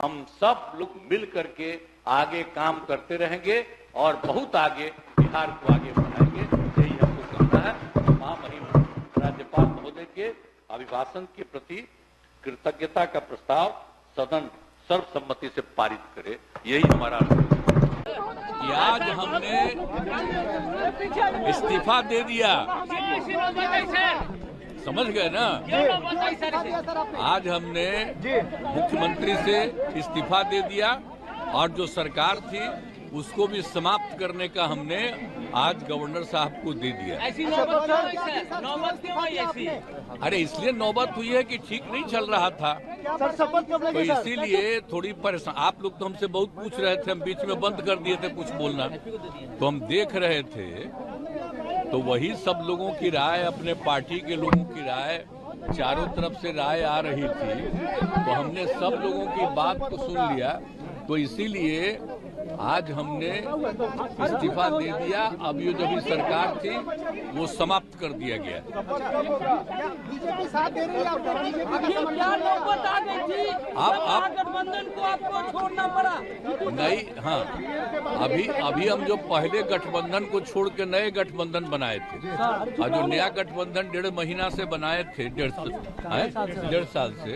हम सब लोग मिल करके आगे काम करते रहेंगे और बहुत आगे बिहार को आगे बढ़ाएंगे, यही हमको कहना है। महामहिम राज्यपाल महोदय के अभिभाषण के प्रति कृतज्ञता का प्रस्ताव सदन सर्वसम्मति से पारित करे, यही हमारा आज हमने इस्तीफा दे दिया, समझ गए ना। आज हमने मुख्यमंत्री से इस्तीफा दे दिया और जो सरकार थी उसको भी समाप्त करने का हमने आज गवर्नर साहब को दे दिया। ऐसी नौबत क्यों आई ऐसी? अरे इसलिए नौबत हुई है कि ठीक नहीं चल रहा था, तो इसीलिए थोड़ी परेशान। आप लोग तो हमसे बहुत पूछ रहे थे, हम बीच में बंद कर दिए थे कुछ बोलना, तो हम देख रहे थे, तो वही सब लोगों की राय, अपने पार्टी के लोगों की राय, चारों तरफ से राय आ रही थी, तो हमने सब लोगों की बात को सुन लिया, तो इसीलिए आज हमने इस्तीफा दे दिया। अब ये जो भी सरकार थी वो समाप्त कर दिया गया। बीजेपी साथ दे रही है आप गठबंधन को आपको छोड़ना पड़ा नहीं। हाँ, अभी हम जो पहले गठबंधन को छोड़ के नए गठबंधन बनाए थे, और जो नया गठबंधन 1.5 महीना से बनाए थे, 1.5 साल से,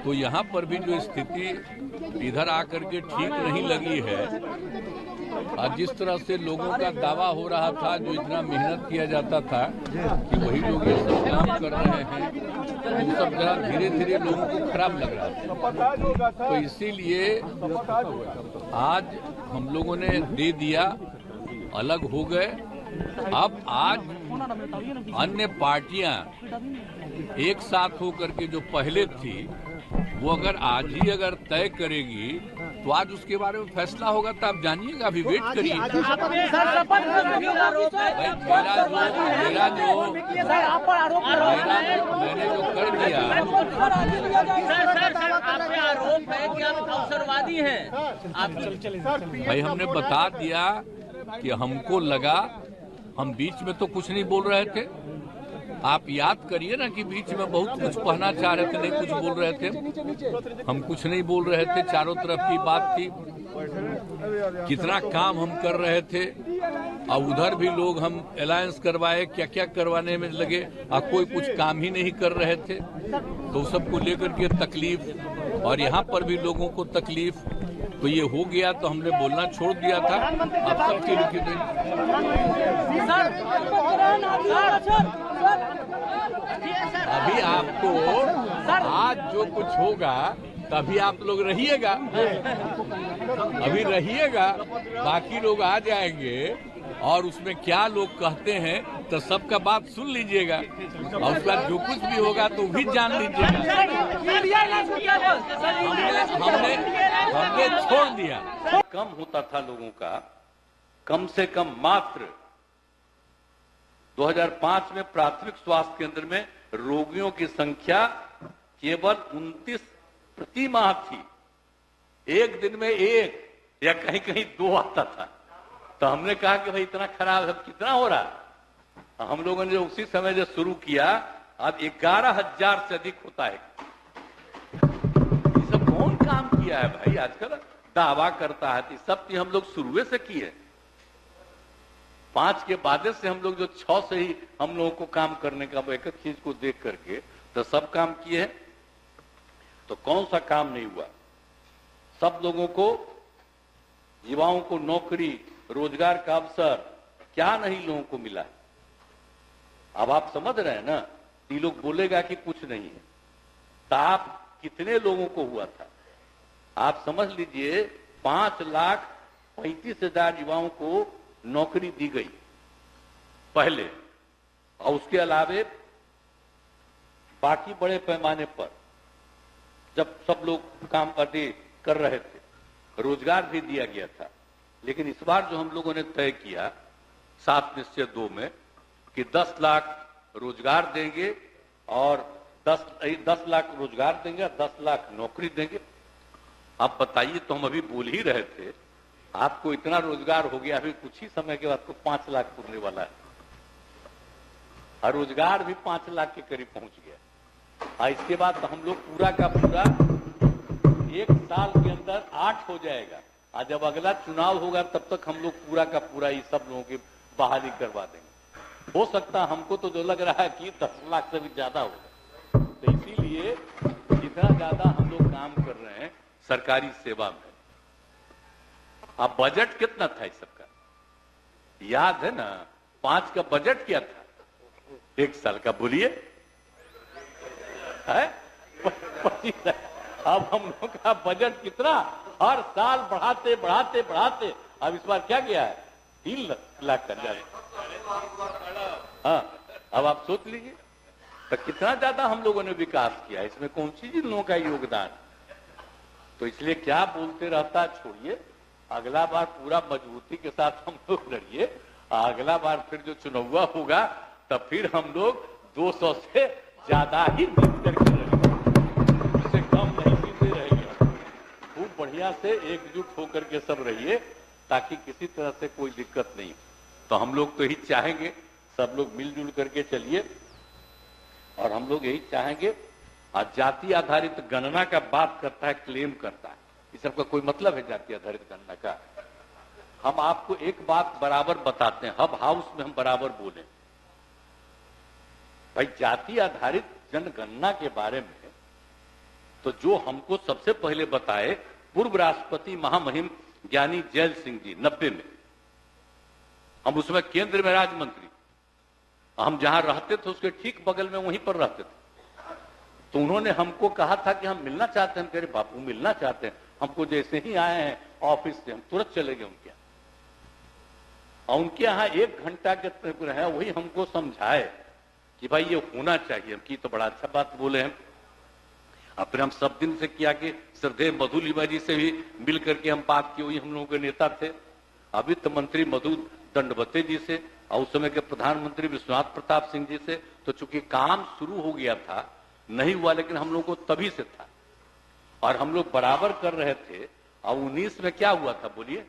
तो यहाँ पर भी जो स्थिति इधर आकर के ठीक नहीं लगी है, और जिस तरह से लोगों का दावा हो रहा था, जो इतना मेहनत किया जाता था कि वही लोग ये सब काम कर रहे हैं, वो सब जरा धीरे धीरे लोगों को खराब लग रहा था। तो इसीलिए आज हम लोगों ने दे दिया, अलग हो गए। अब आज अन्य पार्टियां एक साथ होकर के जो पहले थी, वो अगर आज ही अगर तय करेगी तो आज उसके बारे में फैसला होगा, तो आप जानिएगा, अभी वेट करिए। मैंने जो कर दिया, आरोप है कि आप अवसरवादी हैं। भाई हमने बता दिया कि हमको लगा, हम बीच में तो कुछ नहीं बोल रहे थे। आप याद करिए ना कि बीच में बहुत कुछ कहना चाह रहे थे, नहीं कुछ बोल रहे थे, हम कुछ नहीं बोल रहे थे, चारों तरफ की बात थी, कितना काम हम कर रहे थे, और उधर भी लोग हम अलायंस करवाए, क्या क्या करवाने में लगे, और कोई कुछ काम ही नहीं कर रहे थे, तो सबको लेकर के तकलीफ, और यहाँ पर भी लोगों को तकलीफ, तो ये हो गया, तो हमने बोलना छोड़ दिया था। अब सबके लिखित अभी आपको आज जो कुछ होगा तभी आप लोग रहिएगा, अभी रहिएगा, बाकी लोग आ जाएंगे और उसमें क्या लोग कहते हैं तो सबका बात सुन लीजिएगा, और उसके बाद जो कुछ भी होगा तो भी जान लीजिएगा। हमने छोड़ दिया। कम होता था लोगों का, कम से कम मात्र 2005 में प्राथमिक स्वास्थ्य केंद्र में रोगियों की संख्या केवल 29 प्रति माह थी। एक दिन में 1 या कहीं कहीं 2 आता था। तो हमने कहा कि भाई इतना खराब है, कितना हो रहा है। हम लोगों ने जो उसी समय जो शुरू किया, अब 11,000 से अधिक होता है। ये सब कौन काम किया है भाई? आजकल दावा करता है, सब चीज हम लोग शुरू से किए। 5 के बाद से हम लोग जो 6 से ही हम लोगों को काम करने का, एक एक चीज को देख करके तो सब काम किए हैं। तो कौन सा काम नहीं हुआ? सब लोगों को, युवाओं को नौकरी, रोजगार का अवसर, क्या नहीं लोगों को मिला है। अब आप समझ रहे हैं ना, ये लोग बोलेगा कि कुछ नहीं है, तो आप कितने लोगों को हुआ था? आप समझ लीजिए 5,35,000 युवाओं को नौकरी दी गई पहले, और उसके अलावे बाकी बड़े पैमाने पर जब सब लोग काम कर रहे थे, रोजगार भी दिया गया था। लेकिन इस बार जो हम लोगों ने तय किया 7 निश्चय 2 में कि 10 लाख रोजगार देंगे, और 10 लाख रोजगार देंगे, 10 लाख नौकरी देंगे। आप बताइए, तो हम अभी बोल ही रहे थे, आपको इतना रोजगार हो गया, अभी कुछ ही समय के बाद तो 5 लाख पुरने वाला है, और रोजगार भी 5 लाख के करीब पहुंच गया। और इसके बाद तो हम लोग पूरा का पूरा 1 साल के अंदर 8 हो जाएगा, और जब अगला चुनाव होगा तब तक हम लोग पूरा का पूरा ये सब लोगों की बहाली करवा देंगे। हो सकता है, हमको तो जो लग रहा है कि 10 लाख से भी ज्यादा होगा। तो इसीलिए जितना ज्यादा हम लोग काम कर रहे हैं सरकारी सेवा में। अब बजट कितना था इस सबका याद है ना? 5 का बजट क्या था 1 साल का, बोलिए है 25। अब हम लोग का बजट कितना, हर साल बढ़ाते बढ़ाते बढ़ाते अब इस बार क्या गया है 3 लाख का जाए। हाँ, अब आप सोच लीजिए तो कितना ज्यादा हम लोगों ने विकास किया, इसमें कौन सी इन लोगों का योगदान। तो इसलिए क्या बोलते रहता, छोड़िए, अगला बार पूरा मजबूती के साथ हम लोग लड़िए। अगला बार फिर जो चुनाव होगा तब फिर हम लोग 200 से ज्यादा ही जीत करके रहेंगे, इससे कम नहीं जीते रहेंगे। खूब बढ़िया से एकजुट होकर के सब रहिए ताकि किसी तरह से कोई दिक्कत नहीं। तो हम लोग तो यही चाहेंगे सब लोग मिलजुल करके चलिए, और हम लोग यही चाहेंगे। और जाति आधारित गणना का बात करता है, क्लेम करता है, इस सबका कोई मतलब है जाति आधारित गणना का? हम आपको एक बात बराबर बताते हैं, हब हाउस में हम बराबर बोले भाई जाति आधारित जनगणना के बारे में तो जो हमको सबसे पहले बताए पूर्व राष्ट्रपति महामहिम ज्ञानी जैल सिंह जी 90 में। हम उसमें केंद्र में राज्य मंत्री, हम जहां रहते थे उसके ठीक बगल में वहीं पर रहते थे। तो उन्होंने हमको कहा था कि हम मिलना चाहते हैं। हम कह रहे बापू मिलना चाहते हैं, हमको जैसे ही आए हैं ऑफिस से हम तुरंत चले गए उनके यहाँ। और उनके यहाँ 1 घंटा के रहे, वही हमको समझाए कि भाई ये होना चाहिए। हम की तो बड़ा अच्छा बात बोले हैं। और फिर हम सब दिन से किया कि श्रद्धेय मधु लीबा जी से भी मिल करके हम बात की, वही हम लोगों के नेता थे। वित्त मंत्री मधु दंडवते जी से और उस समय के प्रधानमंत्री विश्वनाथ प्रताप सिंह जी से। तो चूंकि काम शुरू हो गया था, नहीं हुआ, लेकिन हम लोग को तभी से था और हम लोग बराबर कर रहे थे। और 19 में क्या हुआ था बोलिए,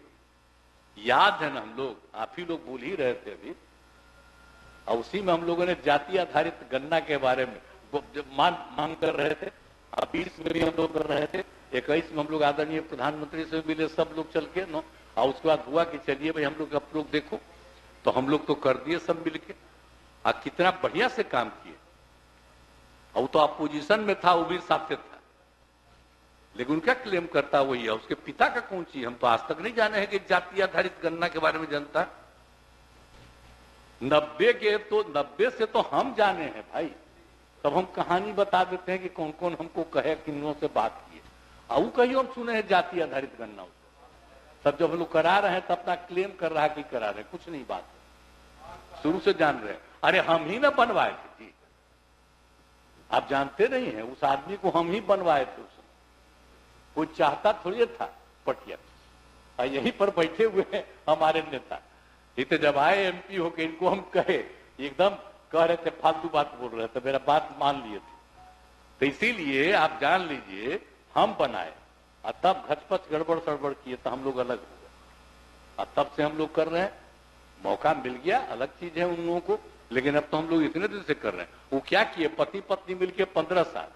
याद है ना? हम लोग, आप ही लोग बोल ही रहे थे अभी। और उसी में हम लोगों ने जाति आधारित गणना के बारे में मांग कर रहे थे। 20 में भी हम लोग कर रहे थे, 21 में हम लोग आदरणीय प्रधानमंत्री से मिले सब लोग चल के नो। और उसके बाद हुआ कि चलिए भाई हम लोग आप लोग देखो, तो हम लोग तो कर दिए सब मिलके। और कितना बढ़िया से काम किए। और वो तो अपोजिशन में था, वो भी साथ था, लेकिन उनका क्लेम करता वही है। उसके पिता का कौन चीज, हम तो आज तक नहीं जाने हैं कि जाति आधारित गणना के बारे में जानता। 90 से तो हम जाने हैं भाई। तब हम कहानी बता देते हैं कि कौन कौन हमको कहे, किन्हों से बात किए। और वो कहीं हम सुने हैं जाति आधारित गणना। तब जब हम लोग करा रहे हैं तब अपना क्लेम कर रहा है कि करा रहे, कुछ नहीं बात शुरू से जान रहे हैं। अरे हम ही ना बनवाए थे जी, आप जानते नहीं हैं, उस आदमी को हम ही बनवाए थे। उसने कोई चाहता थोड़ी था पटिया, और यहीं पर बैठे हुए हैं हमारे नेता। इतने जब आए MP होके, इनको हम कहे, एकदम कह रहे थे फालतू बात बोल रहे थे, मेरा बात मान लिए थे। तो इसीलिए आप जान लीजिए हम बनाए, और तब घचपच गड़बड़ सड़बड़ किए तो हम लोग अलग हो गए। और तब से हम लोग कर रहे हैं, मौका मिल गया, अलग चीज है उन लोगों को। लेकिन अब तो हम लोग इतने दिन से कर रहे हैं। वो क्या किए, पति पत्नी मिलके 15 साल,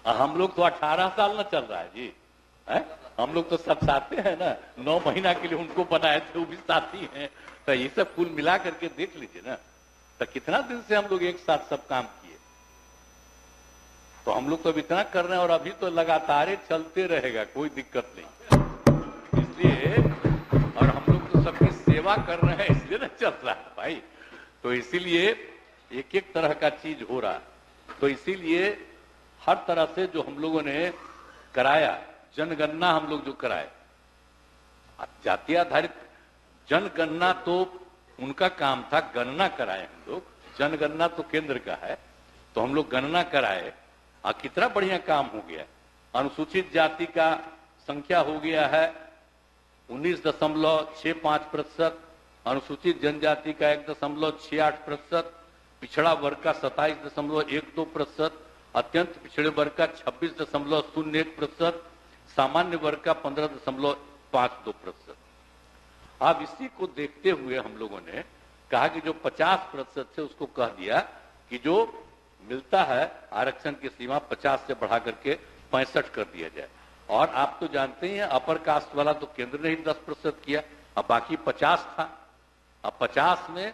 और हम लोग तो 18 साल न चल रहा है जी है? हम लोग तो सब साथी हैं ना, 9 महीना के लिए उनको बनाए थे, वो भी साथी हैं। तो ये सब कुल मिला करके देख लीजिए ना, तो कितना दिन से हम लोग एक साथ सब काम किए। तो हम लोग तो अब इतना कर रहे हैं, और अभी तो लगातार चलते रहेगा, कोई दिक्कत नहीं। इसलिए, और हम लोग तो सबकी सेवा कर रहे हैं, इसलिए ना चल रहा है भाई। तो इसीलिए एक एक तरह का चीज हो रहा। तो इसीलिए हर तरह से जो हम लोगों ने कराया, जनगणना हम लोग जो कराए, जाति आधारित जनगणना तो उनका काम था, गणना कराए हम लोग। जनगणना तो केंद्र का है, तो हम लोग गणना कराए। और कितना बढ़िया काम हो गया। अनुसूचित जाति का संख्या हो गया है 19.65%, अनुसूचित जनजाति का 1.68%, पिछड़ा वर्ग का 27.12%, अत्यंत पिछड़े वर्ग का 26.01%, सामान्य वर्ग का 15.52%। अब इसी को देखते हुए हम लोगों ने कहा कि जो 50% से उसको कह दिया कि जो मिलता है आरक्षण की सीमा 50 से बढ़ा करके 65 कर दिया जाए। और आप तो जानते ही हैं अपर कास्ट वाला तो केंद्र ने ही 10% किया, अब बाकी 50 था। अब 50 में